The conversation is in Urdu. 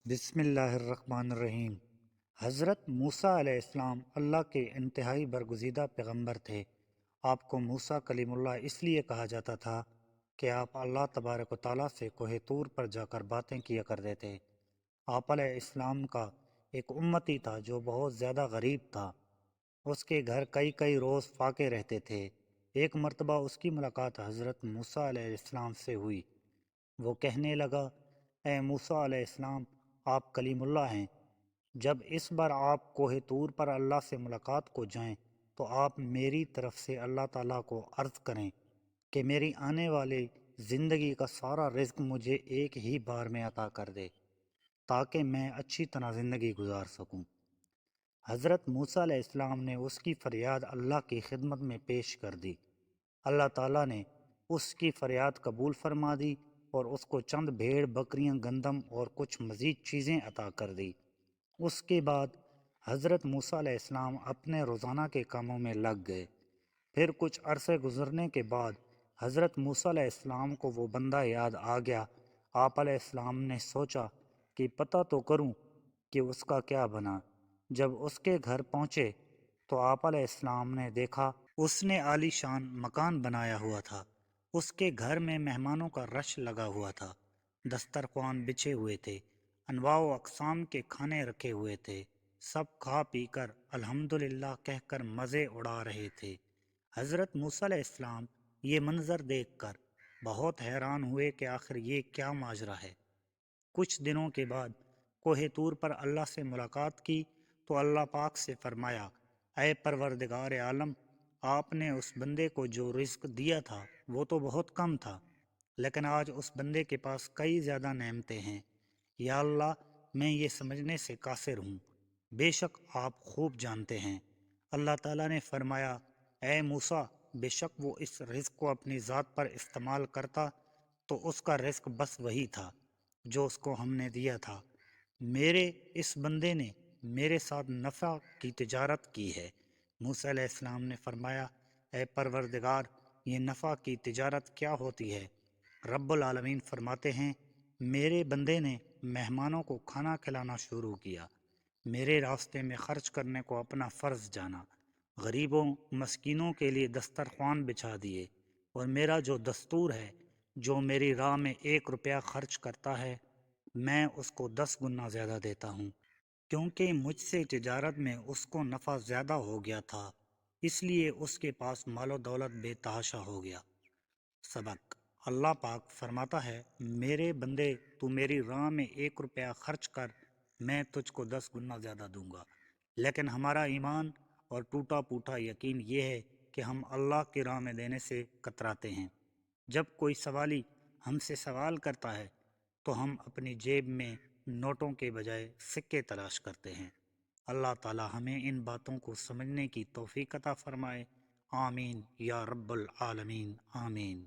بسم اللہ الرحمن الرحیم۔ حضرت موسیٰ علیہ السلام اللہ کے انتہائی برگزیدہ پیغمبر تھے۔ آپ کو موسیٰ کلیم اللہ اس لیے کہا جاتا تھا کہ آپ اللہ تبارک و تعالیٰ سے کوہ طور پر جا کر باتیں کیا کرتے تھے۔ آپ علیہ السلام کا ایک امتی تھا جو بہت زیادہ غریب تھا۔ اس کے گھر کئی کئی روز فاقے رہتے تھے۔ ایک مرتبہ اس کی ملاقات حضرت موسیٰ علیہ السلام سے ہوئی۔ وہ کہنے لگا، اے موسیٰ علیہ السلام، آپ کلیم اللہ ہیں۔ جب اس بار آپ کوہ طور پر اللہ سے ملاقات کو جائیں تو آپ میری طرف سے اللہ تعالیٰ کو عرض کریں کہ میری آنے والی زندگی کا سارا رزق مجھے ایک ہی بار میں عطا کر دے تاکہ میں اچھی طرح زندگی گزار سکوں۔ حضرت موسیٰ علیہ السلام نے اس کی فریاد اللہ کی خدمت میں پیش کر دی۔ اللہ تعالیٰ نے اس کی فریاد قبول فرما دی اور اس کو چند بھیڑ بکریاں، گندم اور کچھ مزید چیزیں عطا کر دی۔ اس کے بعد حضرت موسیٰ علیہ السلام اپنے روزانہ کے کاموں میں لگ گئے۔ پھر کچھ عرصے گزرنے کے بعد حضرت موسیٰ علیہ السلام کو وہ بندہ یاد آ گیا۔ آپ علیہ السلام نے سوچا کہ پتہ تو کروں کہ اس کا کیا بنا۔ جب اس کے گھر پہنچے تو آپ علیہ السلام نے دیکھا اس نے عالی شان مکان بنایا ہوا تھا۔ اس کے گھر میں مہمانوں کا رش لگا ہوا تھا، دسترخوان بچھے ہوئے تھے، انواع و اقسام کے کھانے رکھے ہوئے تھے۔ سب کھا پی کر الحمدللہ کہہ کر مزے اڑا رہے تھے۔ حضرت موسیٰ علیہ السلام یہ منظر دیکھ کر بہت حیران ہوئے کہ آخر یہ کیا ماجرا ہے۔ کچھ دنوں کے بعد کوہ طور پر اللہ سے ملاقات کی تو اللہ پاک سے فرمایا، اے پروردگار عالم، آپ نے اس بندے کو جو رزق دیا تھا وہ تو بہت کم تھا، لیکن آج اس بندے کے پاس کئی زیادہ نعمتیں ہیں۔ یا اللہ، میں یہ سمجھنے سے قاصر ہوں، بے شک آپ خوب جانتے ہیں۔ اللہ تعالیٰ نے فرمایا، اے موسیٰ، بے شک وہ اس رزق کو اپنی ذات پر استعمال کرتا تو اس کا رزق بس وہی تھا جو اس کو ہم نے دیا تھا۔ میرے اس بندے نے میرے ساتھ نفع کی تجارت کی ہے۔ موسیٰ علیہ السلام نے فرمایا، اے پروردگار، یہ نفع کی تجارت کیا ہوتی ہے؟ رب العالمین فرماتے ہیں، میرے بندے نے مہمانوں کو کھانا کھلانا شروع کیا، میرے راستے میں خرچ کرنے کو اپنا فرض جانا، غریبوں مسکینوں کے لیے دسترخوان بچھا دیے، اور میرا جو دستور ہے، جو میری راہ میں 1 روپیہ خرچ کرتا ہے میں اس کو 10 گنا زیادہ دیتا ہوں، کیونکہ مجھ سے تجارت میں اس کو نفع زیادہ ہو گیا تھا، اس لیے اس کے پاس مال و دولت بے تحاشا ہو گیا۔ سبق: اللہ پاک فرماتا ہے، میرے بندے، تو میری راہ میں 1 روپیہ خرچ کر، میں تجھ کو 10 گنا زیادہ دوں گا۔ لیکن ہمارا ایمان اور ٹوٹا پوٹا یقین یہ ہے کہ ہم اللہ کی راہ میں دینے سے کتراتے ہیں۔ جب کوئی سوالی ہم سے سوال کرتا ہے تو ہم اپنی جیب میں نوٹوں کے بجائے سکے تلاش کرتے ہیں۔ اللہ تعالی ہمیں ان باتوں کو سمجھنے کی توفیق عطا فرمائے۔ آمین یا رب العالمین، آمین۔